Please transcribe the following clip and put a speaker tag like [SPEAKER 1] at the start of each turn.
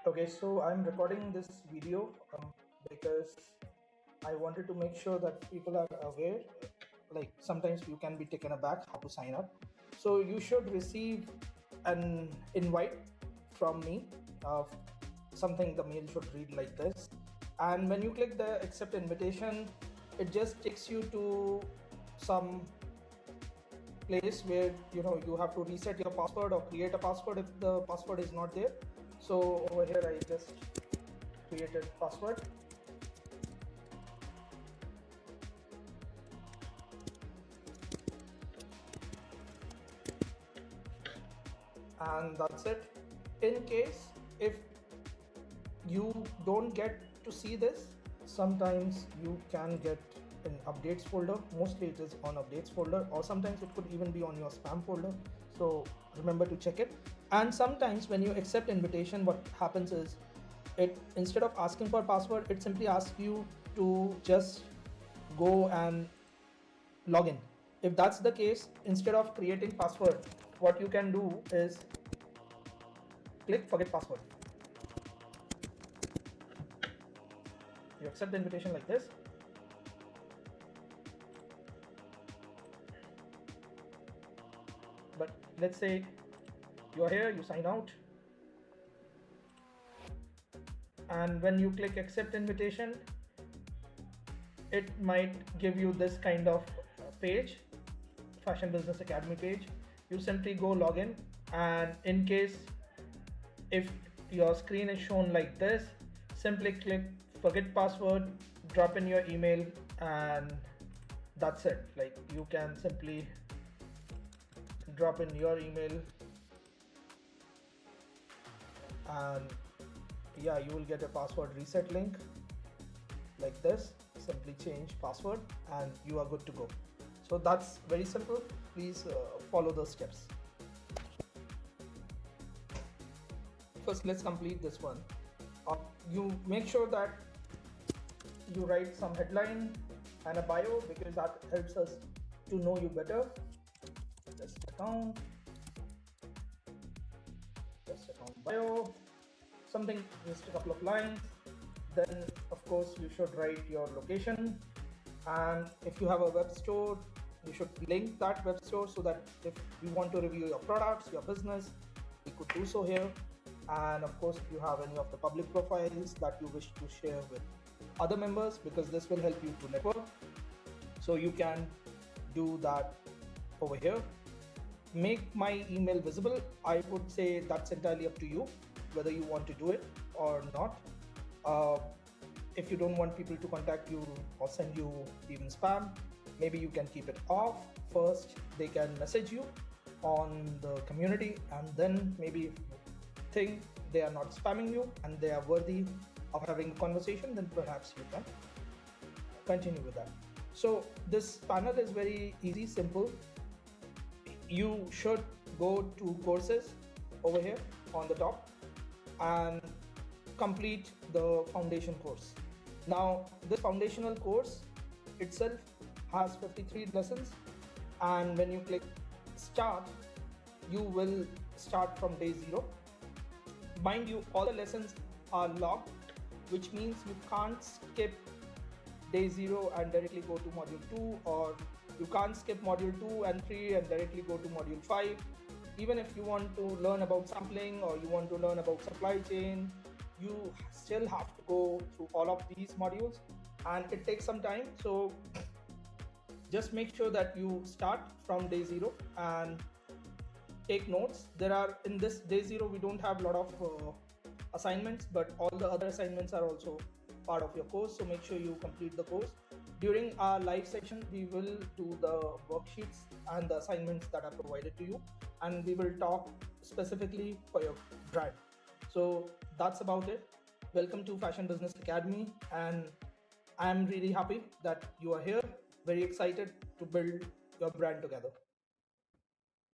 [SPEAKER 1] Okay, so I'm recording this video because I wanted to make sure that people are aware. Like sometimes you can be taken aback how to sign up. So you should receive an invite from me. Something the mail should read like this. And when you click the accept invitation, it just takes you to some place where you have to reset your password or create a password if the password is not there. So over here I just created password, and that's it. In case if you don't get to see this, sometimes you can get in updates folder. Mostly it is on updates folder, or sometimes it could even be on your spam folder, so remember to check it. And sometimes when you accept invitation, what happens is, it instead of asking for password, it simply asks you to just go and log in. If that's the case, instead of creating password, what you can do is click forget password. You accept the invitation like this, but let's say you are here, you sign out, and when you click accept invitation, it might give you this kind of page, Fashion Business Academy page. You simply go log in, and in case if your screen is shown like this, simply click forget password, drop in your email, and that's it. Like, you can simply drop in your email, and yeah, you will get a password reset link like this. Simply change password and you are good to go. So that's very simple. Please follow the steps. First, let's complete this one. You make sure that you write some headline and a bio, because that helps us to know you better. Just account bio, something, just a couple of lines. Then of course you should write your location, and if you have a web store, you should link that web store, so that if we want to review your products, your business, we could do so here. And of course, if you have any of the public profiles that you wish to share with other members, because this will help you to network, so you can do that over here. Make my email visible. I would say that's entirely up to you whether you want to do it or not. If you don't want people to contact you or send you even spam, maybe you can keep it off. First, they can message you on the community, and then maybe if you think they are not spamming you and they are worthy of having a conversation, then perhaps you can continue with that. So this panel is very easy, simple. You should go to courses over here on the top and complete the foundation course. Now, this foundational course itself has 53 lessons, and when you click start, you will start from day 0. Mind you, all the lessons are logged, which means you can't skip day 0 and directly go to module 2, or you can't skip module 2 and 3 and directly go to module 5. Even if you want to learn about sampling, or you want to learn about supply chain, you still have to go through all of these modules, and it takes some time. So just make sure that you start from day 0 and take notes. There are, in this day 0, we don't have a lot of assignments, but all the other assignments are also part of your course, so make sure you complete the course. During our live session, we will do the worksheets and the assignments that are provided to you, and we will talk specifically for your brand. So that's about it. Welcome to Fashion Business Academy, and I'm really happy that you are here, very excited to build your brand together.